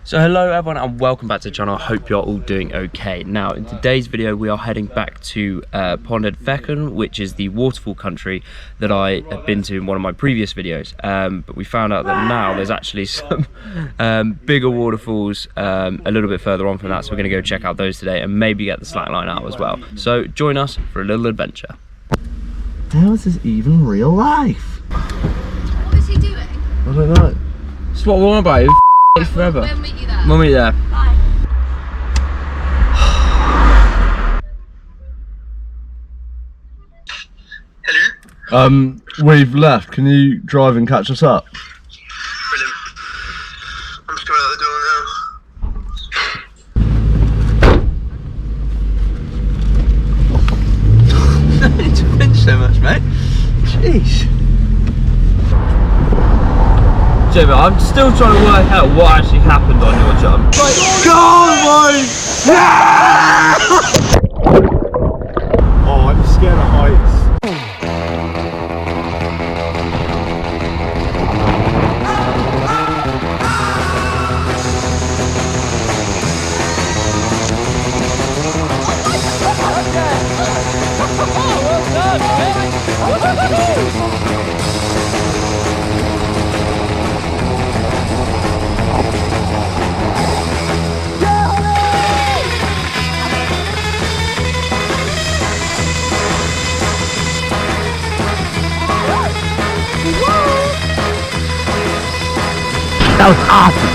So hello everyone and welcome back to the channel. I hope you're all doing okay. Now in today's video we are heading back to Vekken, which is the waterfall country that I have been to in one of my previous videos, but we found out that now there's actually some bigger waterfalls a little bit further on from that, so we're going to go check out those today and maybe get the slackline out as well. So join us for a little adventure. How is this even real life? What is he doing? I don't know. It's what we're on about. It's forever. We'll meet you there. We'll meet you there. Bye. Hello? We've left. Can you drive and catch us up? Brilliant. I'm just coming out the door now. No need to pinch so much, mate. Jeez. Jamie, I'm still trying to work out what actually happened on your jump. Oh, I'm scared of heights. That was awesome.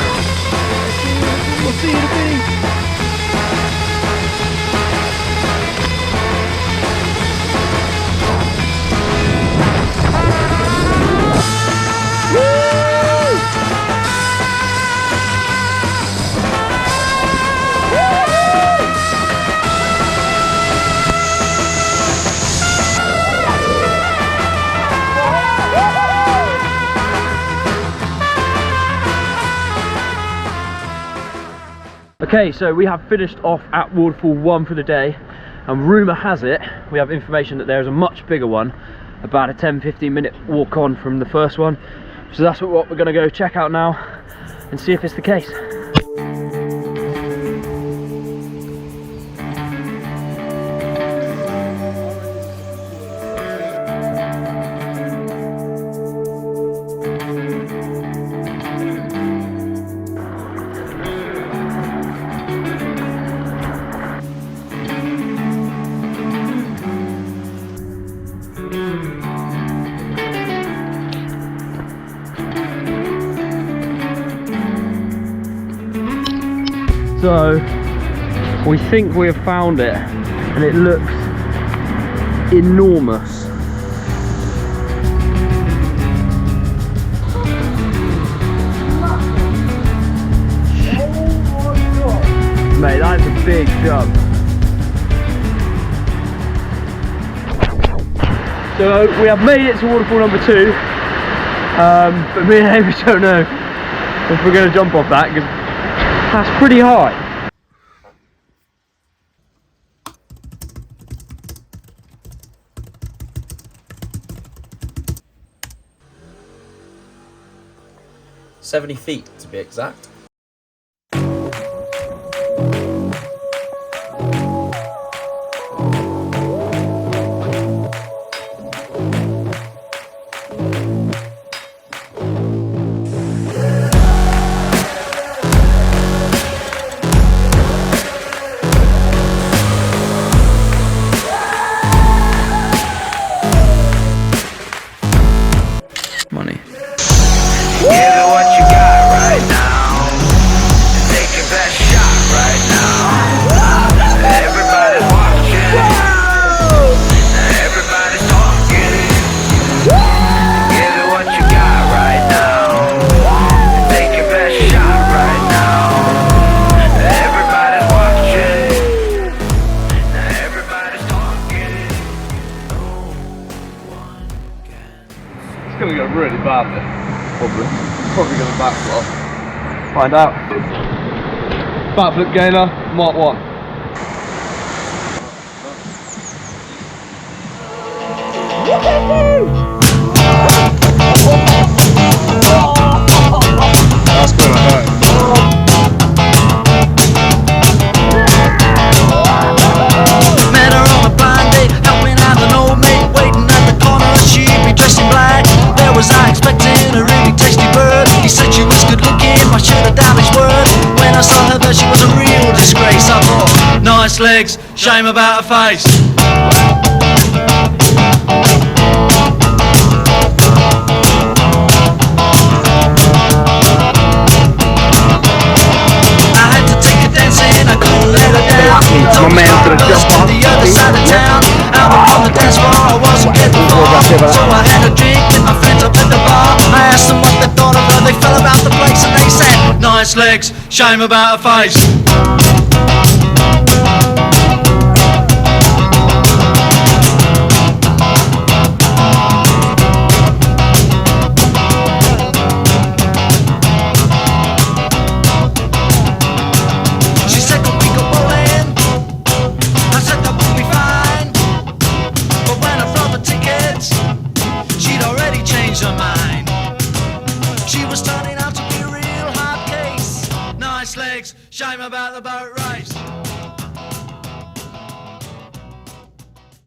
We'll see you in a minute. Okay, so we have finished off at Waterfall 1 for the day, and rumour has it, we have information that there is a much bigger one, about a 10-15 minute walk on from the first one. So that's what we're going to go check out now and see if it's the case. So we think we have found it, and it looks enormous. Mate, that is a big jump. So we have made it to waterfall number 2, but me and Amy don't know if we're going to jump off that, because that's pretty high. "70 feet to be exact." Money. Give it what you got right now. Take your best shot right now. Everybody's watching. Everybody's talking. Give it what you got right now. Take your best shot right now. Everybody's watching. Everybody's talking. It's gonna go really badly. Probably gonna backflip. Find out. Backflip gainer, Mark 1. That's gonna hurt. legs, shame about her face. I had to take her dancing, I couldn't let her down. My man's gonna jump off the other side of town. Out on the dance floor, I wasn't getting far, so I had a drink with my friends up at the bar. I asked them what they thought of her, they fell about the place and they said, nice legs, shame about her face. She said, "Can we go bowling?" I said that would be fine, but when I brought the tickets, she'd already changed her mind. She was turning out to be a real hard case. Nice legs, shame about the boat.